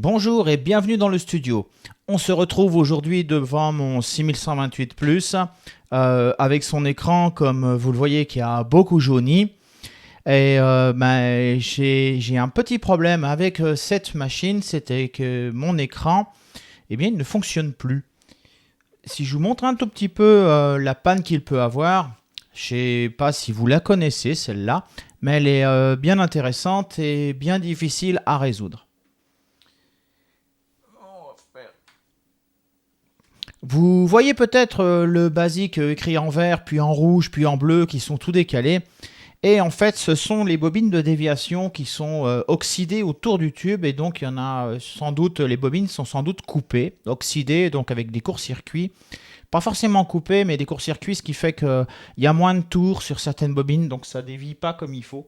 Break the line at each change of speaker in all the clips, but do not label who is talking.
Bonjour et bienvenue dans le studio. On se retrouve aujourd'hui devant mon 6128 Plus avec son écran, comme vous le voyez, qui a beaucoup jauni. Et j'ai un petit problème avec cette machine, c'était que mon écran, il ne fonctionne plus. Si je vous montre un tout petit peu la panne qu'il peut avoir, je ne sais pas si vous la connaissez celle-là, mais elle est bien intéressante et bien difficile à résoudre. Vous voyez peut-être le basique écrit en vert, puis en rouge, puis en bleu, qui sont tout décalés. Et en fait, ce sont les bobines de déviation qui sont oxydées autour du tube. Et donc, il y en a sans doute, les bobines sont sans doute coupées, oxydées, donc avec des courts-circuits. Pas forcément coupées, mais des courts-circuits, ce qui fait qu'il y a moins de tours sur certaines bobines, donc ça ne dévie pas comme il faut.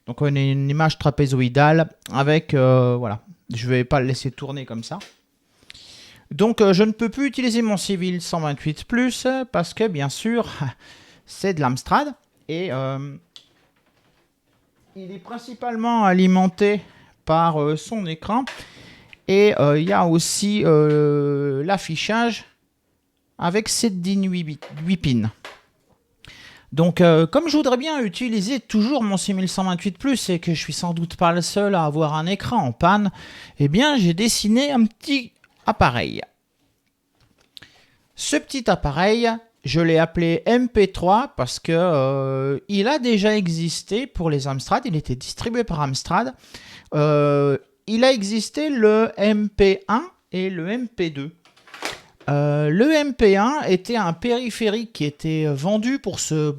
Donc, on a une image trapézoïdale avec, voilà, je ne vais pas le laisser tourner comme ça. Donc je ne peux plus utiliser mon Civil 128 Plus parce que bien sûr c'est de l'Amstrad et il est principalement alimenté par son écran et il y a aussi l'affichage avec cette DIN 8 pins. Donc comme je voudrais bien utiliser toujours mon 6128 Plus et que je suis sans doute pas le seul à avoir un écran en panne, eh bien j'ai dessiné un petit appareil. Ce petit appareil, je l'ai appelé MP3 parce que il a déjà existé pour les Amstrad, il était distribué par Amstrad. Il a existé le MP1 et le MP2. Le MP1 était un périphérique qui était vendu pour se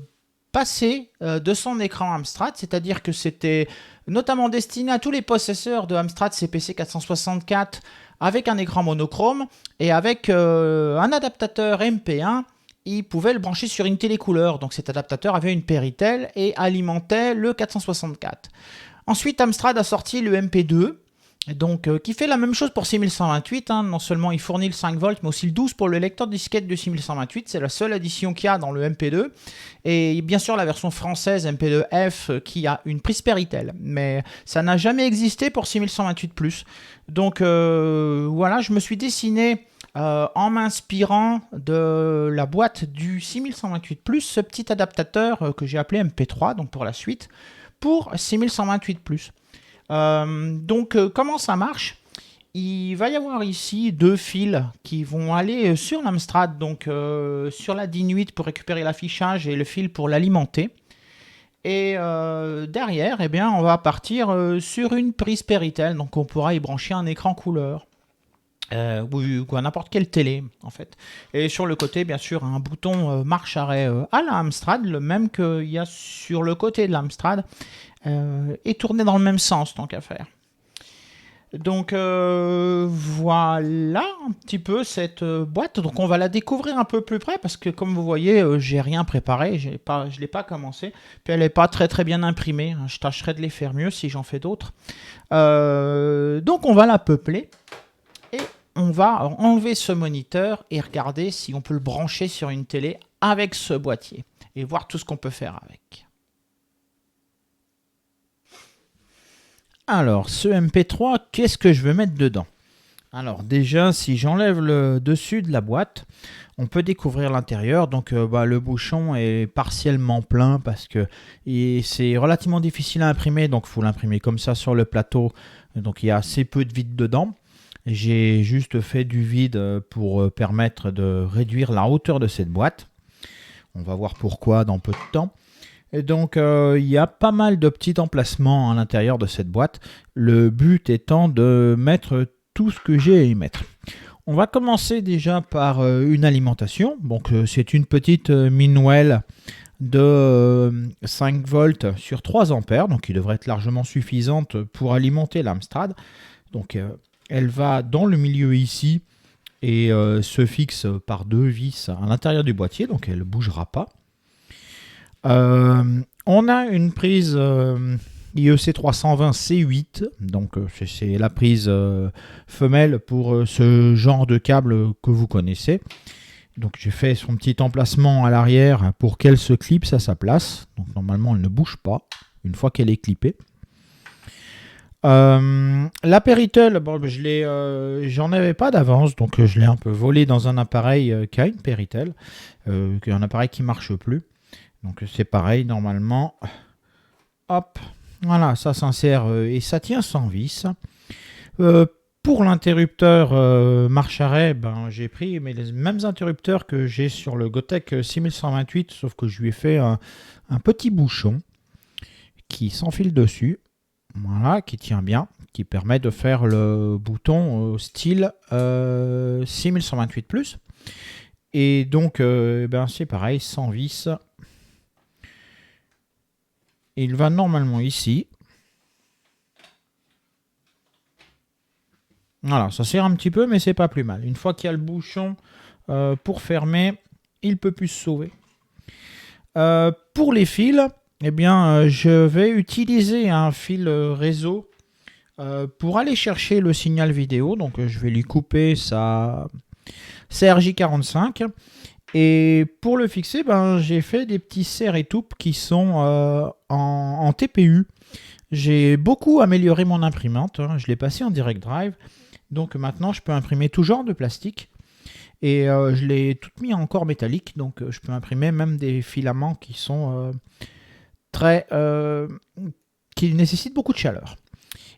passer de son écran Amstrad, c'est-à-dire que c'était notamment destiné à tous les possesseurs de Amstrad CPC 464 avec un écran monochrome et avec un adaptateur MP1, il pouvait le brancher sur une télécouleur. Donc cet adaptateur avait une Péritel et alimentait le 464. Ensuite, Amstrad a sorti le MP2, donc, qui fait la même chose pour 6128. Non seulement il fournit le 5 volts, mais aussi le 12 pour le lecteur de disquette de 6128. C'est la seule addition qu'il y a dans le MP2. Et bien sûr, la version française MP2F qui a une prise Péritel. Mais ça n'a jamais existé pour 6128 Plus. Donc, voilà, je me suis dessiné en m'inspirant de la boîte du 6128 Plus, ce petit adaptateur que j'ai appelé MP3, donc pour la suite, pour 6128 Plus. Comment ça marche? Il va y avoir ici deux fils qui vont aller sur l'Amstrad, donc sur la DIN 8 pour récupérer l'affichage et le fil pour l'alimenter. Et derrière, eh bien, on va partir sur une prise Péritel, donc on pourra y brancher un écran couleur. Ou n'importe quelle télé en fait. Et sur le côté, bien sûr, un bouton marche-arrêt à la Amstrad, le même qu'il y a sur le côté de l'Amstrad, et tourné dans le même sens tant qu'à faire. Donc voilà un petit peu cette boîte. Donc on va la découvrir un peu plus près parce que comme vous voyez, j'ai rien préparé, je l'ai pas commencé. Puis elle n'est pas très très bien imprimée. Je tâcherai de les faire mieux si j'en fais d'autres. Donc on va la peupler. Et on va enlever ce moniteur et regarder si on peut le brancher sur une télé avec ce boîtier et voir tout ce qu'on peut faire avec. Alors, ce MP3, qu'est-ce que je vais mettre dedans? Alors déjà, si j'enlève le dessus de la boîte, on peut découvrir l'intérieur. Donc le bouchon est partiellement plein parce que c'est relativement difficile à imprimer. Donc il faut l'imprimer comme ça sur le plateau. Donc il y a assez peu de vide dedans. J'ai juste fait du vide pour permettre de réduire la hauteur de cette boîte. On va voir pourquoi dans peu de temps. Et donc, il y a pas mal de petits emplacements à l'intérieur de cette boîte. Le but étant de mettre tout ce que j'ai à y mettre. On va commencer déjà par une alimentation. Donc, c'est une petite Minwell de 5 volts sur 3 ampères. Donc, qui devrait être largement suffisante pour alimenter l'Amstrad. Donc, elle va dans le milieu ici et se fixe par 2 vis à l'intérieur du boîtier. Donc, elle ne bougera pas. On a une prise IEC 320 C8, donc c'est la prise femelle pour ce genre de câble que vous connaissez. Donc j'ai fait son petit emplacement à l'arrière pour qu'elle se clipse à sa place. Donc normalement elle ne bouge pas une fois qu'elle est clippée. La Péritel, bon, j'en avais pas d'avance, donc je l'ai un peu volé dans un appareil qui a une Péritel, qui est un appareil qui marche plus. Donc c'est pareil, normalement. Hop, voilà, ça s'insère et ça tient sans vis. Euh, pour l'interrupteur marche-arrêt, ben, j'ai pris les mêmes interrupteurs que j'ai sur le Gotek 6128, sauf que je lui ai fait un petit bouchon qui s'enfile dessus. Voilà, qui tient bien, qui permet de faire le bouton style 6128+. Et donc, ben, c'est pareil, sans vis. Il va normalement ici. Voilà, ça sert un petit peu, mais c'est pas plus mal. Une fois qu'il y a le bouchon pour fermer, il peut plus se sauver. Pour les fils, eh bien, je vais utiliser un fil réseau pour aller chercher le signal vidéo. Donc, je vais lui couper sa RJ45. Et pour le fixer, ben, j'ai fait des petits serre et toupe qui sont en TPU. J'ai beaucoup amélioré mon imprimante. Hein. Je l'ai passé en direct drive. Donc maintenant, je peux imprimer tout genre de plastique. Et je l'ai tout mis en corps métallique. Donc je peux imprimer même des filaments qui sont qui nécessitent beaucoup de chaleur.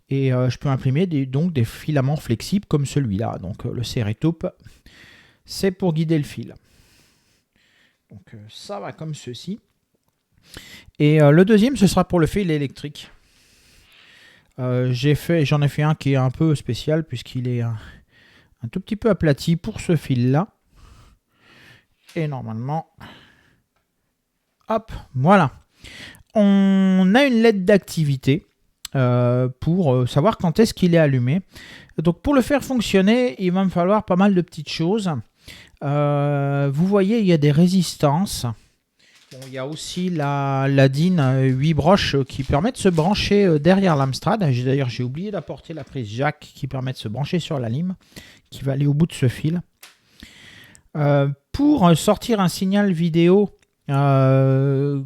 Et je peux imprimer donc des filaments flexibles comme celui-là. Donc le serre et toupe, c'est pour guider le fil. Donc ça va comme ceci. Et le deuxième, ce sera pour le fil électrique. J'en ai fait un qui est un peu spécial puisqu'il est un tout petit peu aplati pour ce fil-là. Et normalement, hop, voilà. On a une LED d'activité pour savoir quand est-ce qu'il est allumé. Donc pour le faire fonctionner, il va me falloir pas mal de petites choses. Vous voyez, il y a des résistances. Bon, il y a aussi la DIN 8 broches qui permet de se brancher derrière l'Amstrad. D'ailleurs, j'ai oublié d'apporter la prise jack qui permet de se brancher sur la lime, qui va aller au bout de ce fil. Pour sortir un signal vidéo que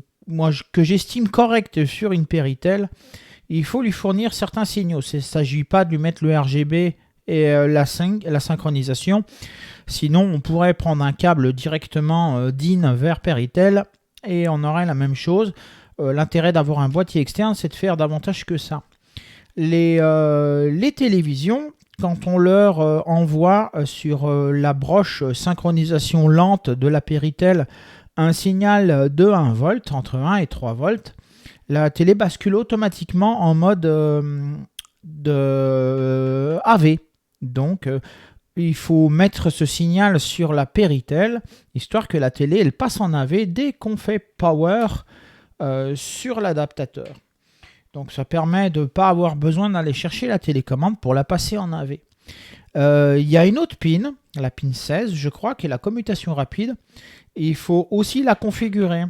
j'estime correct sur une Péritel, il faut lui fournir certains signaux. Il ne s'agit pas de lui mettre le RGB et la synchronisation. Sinon, on pourrait prendre un câble directement DIN vers Péritel et on aurait la même chose. L'intérêt d'avoir un boîtier externe, c'est de faire davantage que ça. Les télévisions, quand on leur envoie sur la broche synchronisation lente de la Péritel un signal de 1 volt, entre 1 et 3 volts, la télé bascule automatiquement en mode de AV. Donc, il faut mettre ce signal sur la Péritel, histoire que la télé elle passe en AV dès qu'on fait power sur l'adaptateur. Donc ça permet de ne pas avoir besoin d'aller chercher la télécommande pour la passer en AV. Il y a une autre pin, la pin 16, je crois, qui est la commutation rapide. Il faut aussi la configurer.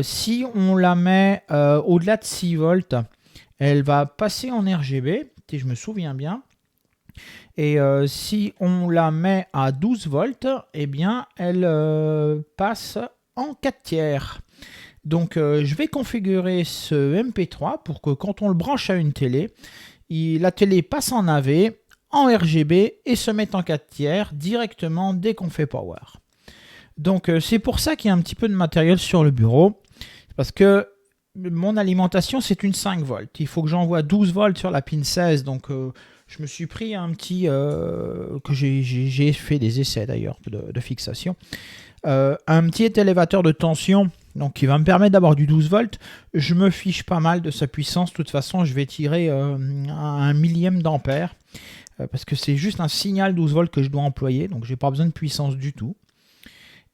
Si on la met au-delà de 6 volts, elle va passer en RGB, si je me souviens bien. Et si on la met à 12 volts, eh bien, elle passe en 4 tiers. Donc, je vais configurer ce MP3 pour que quand on le branche à une télé, la télé passe en AV, en RGB et se met en 4 tiers directement dès qu'on fait power. Donc, c'est pour ça qu'il y a un petit peu de matériel sur le bureau. Parce que mon alimentation, c'est une 5 volts. Il faut que j'envoie 12 volts sur la pin 16. Donc, je me suis pris un petit... que j'ai fait des essais d'ailleurs de fixation. Un petit élévateur de tension donc qui va me permettre d'avoir du 12 volts. Je me fiche pas mal de sa puissance. De toute façon, je vais tirer un millième d'ampère parce que c'est juste un signal 12 volts que je dois employer. Donc, j'ai pas besoin de puissance du tout.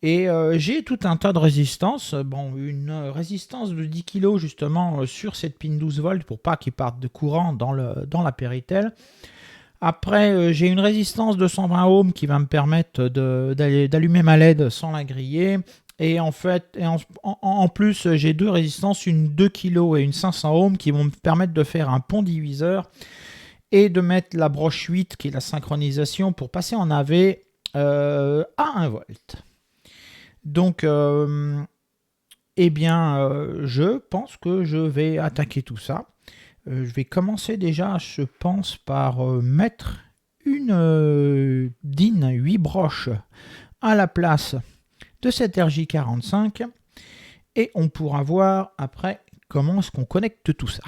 Et j'ai tout un tas de résistances. Bon, une résistance de 10 kg justement sur cette pin 12 volts pour pas qu'il parte de courant dans la Péritel. Après, j'ai une résistance de 120 ohms qui va me permettre d'allumer ma LED sans la griller. Et en fait, en plus, j'ai deux résistances, une 2 kg et une 500 ohms qui vont me permettre de faire un pont diviseur et de mettre la broche 8 qui est la synchronisation pour passer en AV à 1 volt. Donc, je pense que je vais attaquer tout ça. Je vais commencer déjà, je pense, par mettre une DIN 8 broches à la place de cette RJ45 et on pourra voir après comment est-ce qu'on connecte tout ça.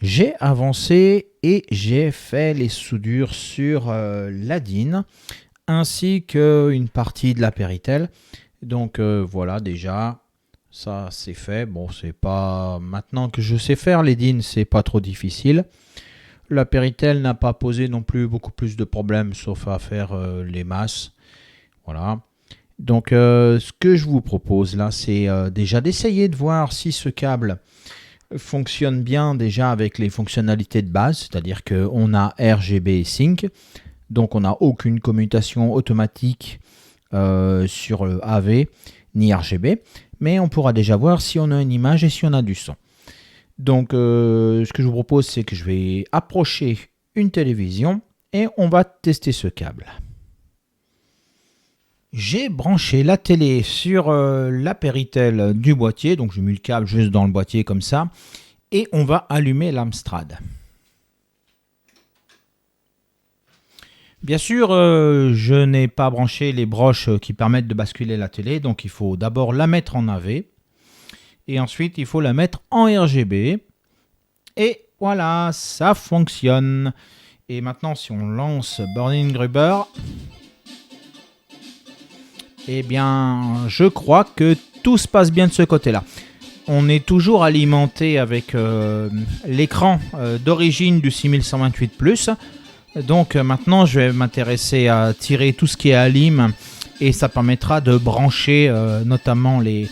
J'ai avancé et j'ai fait les soudures sur la DIN ainsi qu'une partie de la Péritel. Donc voilà, déjà ça c'est fait. Bon, c'est pas maintenant que je sais faire les DIN, c'est pas trop difficile. La Péritel n'a pas posé non plus beaucoup plus de problèmes sauf à faire les masses. Voilà. Donc ce que je vous propose là, c'est déjà d'essayer de voir si ce câble fonctionne bien déjà avec les fonctionnalités de base, c'est-à-dire qu'on a RGB et Sync, donc on n'a aucune commutation automatique sur le AV ni RGB, mais on pourra déjà voir si on a une image et si on a du son. Donc ce que je vous propose, c'est que je vais approcher une télévision et on va tester ce câble. J'ai branché la télé sur la Péritel du boîtier, donc j'ai mis le câble juste dans le boîtier comme ça, et on va allumer l'Amstrad. Bien sûr, je n'ai pas branché les broches qui permettent de basculer la télé, donc il faut d'abord la mettre en AV, et ensuite il faut la mettre en RGB, et voilà, ça fonctionne. Et maintenant, si on lance Born Gruber, eh bien, je crois que tout se passe bien de ce côté-là. On est toujours alimenté avec l'écran d'origine du 6128+. Donc maintenant, je vais m'intéresser à tirer tout ce qui est alim et ça permettra de brancher notamment les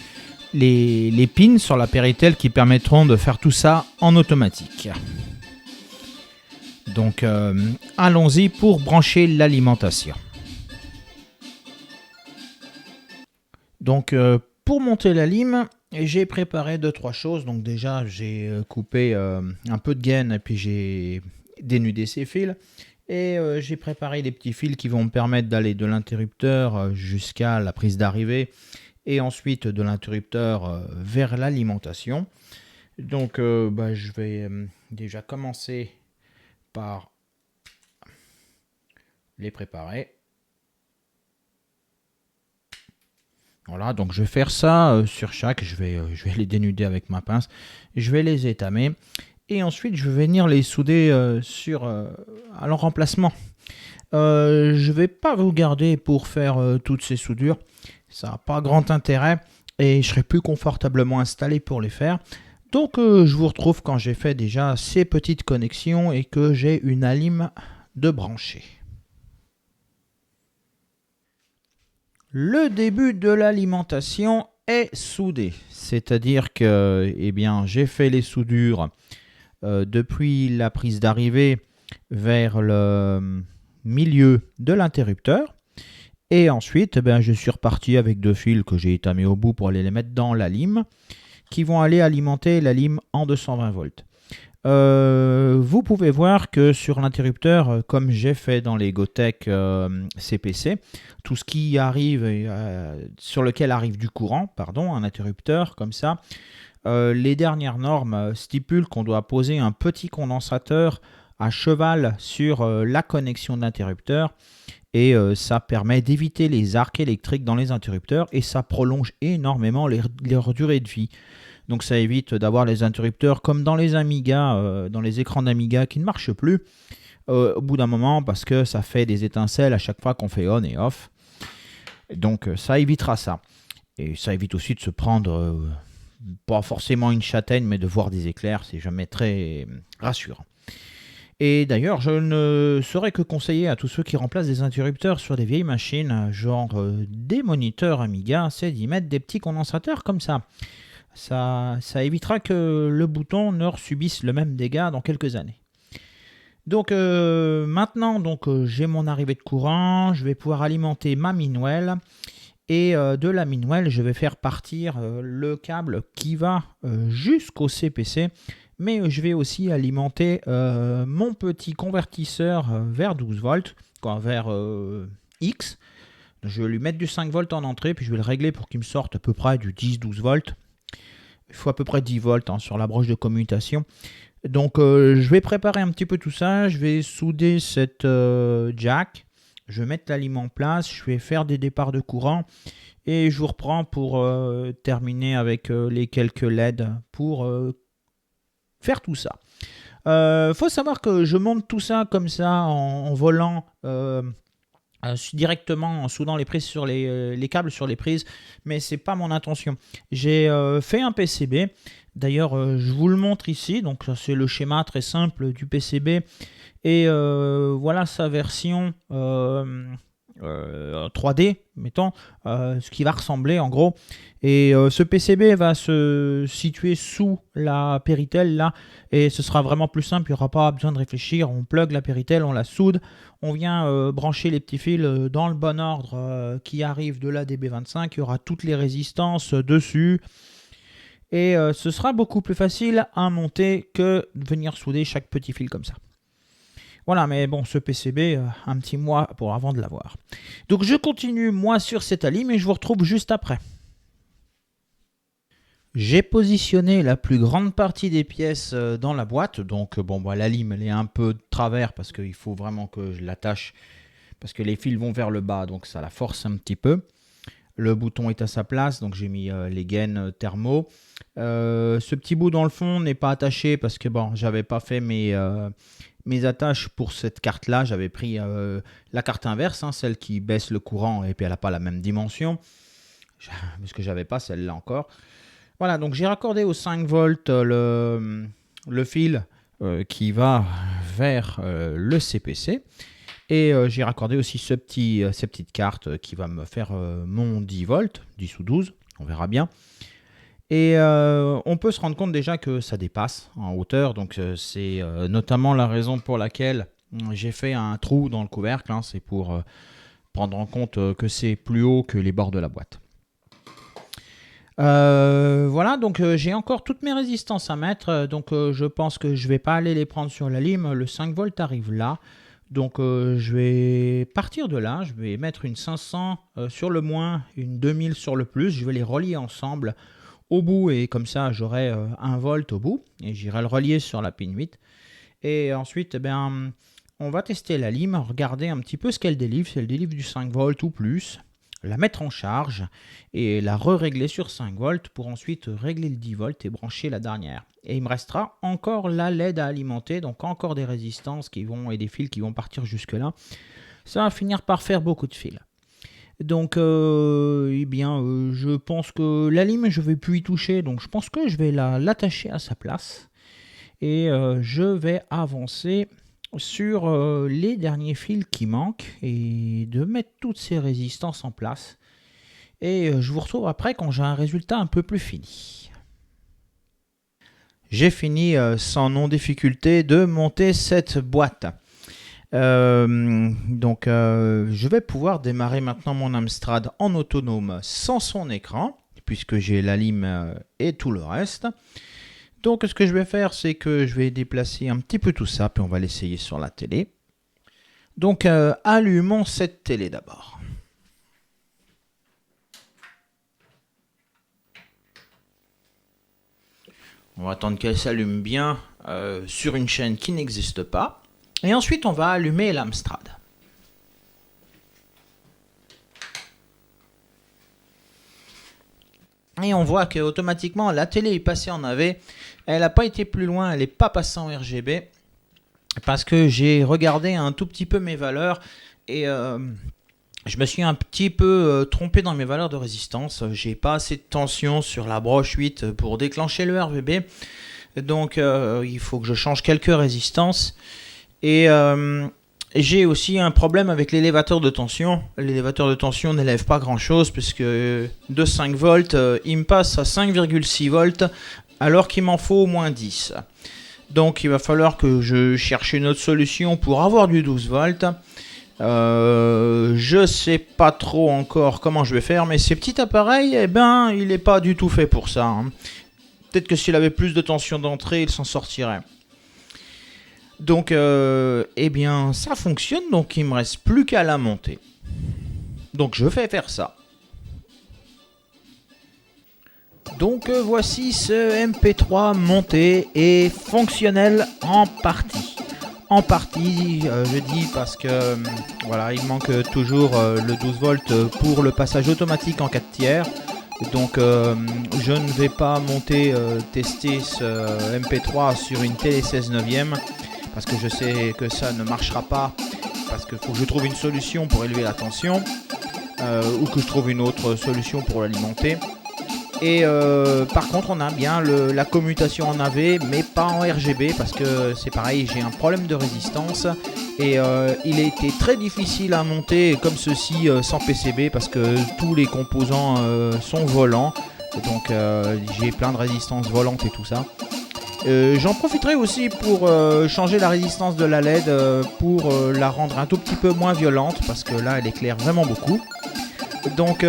pins sur la Péritel qui permettront de faire tout ça en automatique. Donc allons-y pour brancher l'alimentation. Donc pour monter la lime, j'ai préparé 2-3 choses. Donc déjà j'ai coupé un peu de gaine et puis j'ai dénudé ces fils. Et j'ai préparé des petits fils qui vont me permettre d'aller de l'interrupteur jusqu'à la prise d'arrivée. Et ensuite de l'interrupteur vers l'alimentation. Donc je vais déjà commencer par les préparer. Voilà, donc je vais faire ça sur chaque, je vais les dénuder avec ma pince, je vais les étamer et ensuite je vais venir les souder à leur remplacement. Je ne vais pas vous garder pour faire toutes ces soudures, ça n'a pas grand intérêt et je serai plus confortablement installé pour les faire. Donc je vous retrouve quand j'ai fait déjà ces petites connexions et que j'ai une alim de brancher. Le début de l'alimentation est soudé, c'est-à-dire que j'ai fait les soudures depuis la prise d'arrivée vers le milieu de l'interrupteur et ensuite je suis reparti avec 2 fils que j'ai étamés au bout pour aller les mettre dans la lime qui vont aller alimenter la lime en 220 volts. Vous pouvez voir que sur l'interrupteur, comme j'ai fait dans les Gotek CPC, tout ce qui arrive, sur lequel arrive du courant, un interrupteur comme ça, les dernières normes stipulent qu'on doit poser un petit condensateur à cheval sur la connexion de l'interrupteur et ça permet d'éviter les arcs électriques dans les interrupteurs et ça prolonge énormément leur durée de vie. Donc ça évite d'avoir les interrupteurs comme dans les Amiga, dans les écrans d'Amiga qui ne marchent plus au bout d'un moment parce que ça fait des étincelles à chaque fois qu'on fait on et off. Donc ça évitera ça. Et ça évite aussi de se prendre, pas forcément une châtaigne, mais de voir des éclairs, c'est jamais très rassurant. Et d'ailleurs, je ne saurais que conseiller à tous ceux qui remplacent des interrupteurs sur des vieilles machines, genre des moniteurs Amiga, c'est d'y mettre des petits condensateurs comme ça. Ça évitera que le bouton ne subisse le même dégât dans quelques années. Donc maintenant, j'ai mon arrivée de courant, je vais pouvoir alimenter ma Minwell et de la Minwell, je vais faire partir le câble qui va jusqu'au CPC, mais je vais aussi alimenter mon petit convertisseur vers 12 volts, vers X. Je vais lui mettre du 5 volts en entrée, puis je vais le régler pour qu'il me sorte à peu près du 10-12 volts. Il faut à peu près 10 volts hein, sur la broche de commutation. Donc je vais préparer un petit peu tout ça. Je vais souder cette jack. Je vais mettre la lime en place. Je vais faire des départs de courant. Et je vous reprends pour terminer avec les quelques LED pour faire tout ça. Faut savoir que je monte tout ça comme ça en volant directement en soudant les prises sur les câbles sur les prises, mais c'est pas mon intention. J'ai fait un PCB. D'ailleurs, je vous le montre ici. Donc, c'est le schéma très simple du PCB. Et voilà sa version 3D, mettons, ce qui va ressembler en gros. Et ce PCB va se situer sous la Péritel là, et ce sera vraiment plus simple, il n'y aura pas besoin de réfléchir. On plug la Péritel, on la soude, on vient brancher les petits fils dans le bon ordre qui arrive de la DB25, il y aura toutes les résistances dessus. Et ce sera beaucoup plus facile à monter que de venir souder chaque petit fil comme ça. Voilà, mais bon, ce PCB, un petit mois avant de l'avoir. Donc je continue moi sur cette alim et je vous retrouve juste après. J'ai positionné la plus grande partie des pièces dans la boîte. Donc bon, bah, la lime elle est un peu de travers parce qu'il faut vraiment que je l'attache. Parce que les fils vont vers le bas, donc ça la force un petit peu. Le bouton est à sa place, donc j'ai mis les gaines thermo. Ce petit bout dans le fond n'est pas attaché parce que bon, j'avais pas fait mes attaches pour cette carte là. J'avais pris la carte inverse, hein, celle qui baisse le courant et puis elle n'a pas la même dimension. Parce que j'avais pas celle-là encore. Voilà, donc j'ai raccordé au 5 volts le fil qui va vers le CPC. Et j'ai raccordé aussi cette petite carte qui va me faire mon 10 volts, 10 ou 12, on verra bien. Et on peut se rendre compte déjà que ça dépasse en hauteur, donc c'est notamment la raison pour laquelle j'ai fait un trou dans le couvercle, hein, c'est pour prendre en compte que c'est plus haut que les bords de la boîte. Voilà, donc j'ai encore toutes mes résistances à mettre, donc je pense que je ne vais pas aller les prendre sur la lime, le 5 volts arrive là. Donc je vais partir de là, je vais mettre une 500 sur le moins, une 2000 sur le plus, je vais les relier ensemble au bout et comme ça j'aurai 1 volt au bout et j'irai le relier sur la pin 8. Et ensuite on va tester la lime, regarder un petit peu ce qu'elle délivre, si elle délivre du 5 volts ou plus, la mettre en charge et la régler sur 5 volts pour ensuite régler le 10 volts et brancher la dernière. Et il me restera encore la LED à alimenter, donc encore des résistances et des fils qui vont partir jusque là. Ça va finir par faire beaucoup de fils. Donc je pense que la lime je vais plus y toucher, donc je pense que je vais l'attacher à sa place. Et je vais avancer sur les derniers fils qui manquent et de mettre toutes ces résistances en place. Et je vous retrouve après quand j'ai un résultat un peu plus fini. J'ai fini sans non-difficulté de monter cette boîte. Je vais pouvoir démarrer maintenant mon Amstrad en autonome sans son écran, puisque j'ai la lime et tout le reste. Donc ce que je vais faire, c'est que je vais déplacer un petit peu tout ça, puis on va l'essayer sur la télé. Donc allumons cette télé d'abord. On va attendre qu'elle s'allume bien sur une chaîne qui n'existe pas. Et ensuite, on va allumer l'Amstrad. Et on voit qu'automatiquement, la télé est passée en AV. Elle n'a pas été plus loin, elle n'est pas passée en RGB. Parce que j'ai regardé un tout petit peu mes valeurs. Et je me suis un petit peu trompé dans mes valeurs de résistance. J'ai pas assez de tension sur la broche 8 pour déclencher le RVB. Donc il faut que je change quelques résistances. Et j'ai aussi un problème avec l'élévateur de tension. L'élévateur de tension n'élève pas grand chose puisque de 5 volts, il me passe à 5,6 volts alors qu'il m'en faut au moins 10. Donc il va falloir que je cherche une autre solution pour avoir du 12 volts. Je sais pas trop encore comment je vais faire, mais ces petits appareils, il n'est pas du tout fait pour ça. Hein. Peut-être que s'il avait plus de tension d'entrée, il s'en sortirait. Donc, ça fonctionne, donc il me reste plus qu'à la monter. Donc je vais faire ça. Donc voici ce MP3 monté et fonctionnel en partie. En partie, je dis parce que voilà, il manque toujours le 12 volts pour le passage automatique en 4 tiers. Donc je ne vais pas monter tester ce MP3 sur une télé 16 neuvième parce que je sais que ça ne marchera pas, parce qu'il faut que je trouve une solution pour élever la tension ou que je trouve une autre solution pour l'alimenter. Et par contre on a bien la commutation en AV mais pas en RGB parce que c'est pareil, j'ai un problème de résistance et il a été très difficile à monter comme ceci sans PCB parce que tous les composants sont volants, donc j'ai plein de résistances volantes et tout ça. J'en profiterai aussi pour changer la résistance de la LED pour la rendre un tout petit peu moins violente parce que là elle éclaire vraiment beaucoup. Donc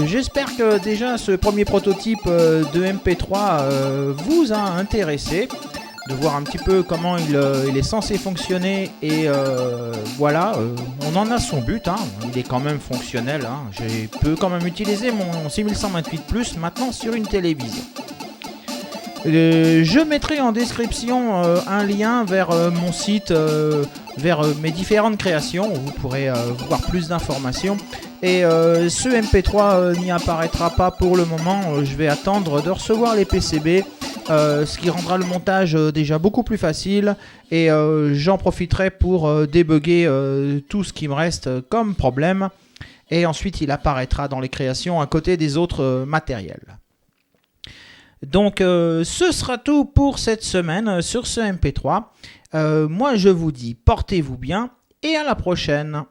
j'espère que déjà ce premier prototype de MP3 vous a intéressé, de voir un petit peu comment il est censé fonctionner et voilà, on en a son but, hein. Il est quand même fonctionnel, hein. Je peux quand même utiliser mon 6128 maintenant sur une télévision. Je mettrai en description un lien vers mon site, vers mes différentes créations où vous pourrez voir plus d'informations. Et ce MP3 n'y apparaîtra pas pour le moment, je vais attendre de recevoir les PCB, ce qui rendra le montage déjà beaucoup plus facile et j'en profiterai pour débugger tout ce qui me reste comme problème et ensuite il apparaîtra dans les créations à côté des autres matériels. Donc ce sera tout pour cette semaine sur ce MP3. Moi je vous dis portez-vous bien et à la prochaine.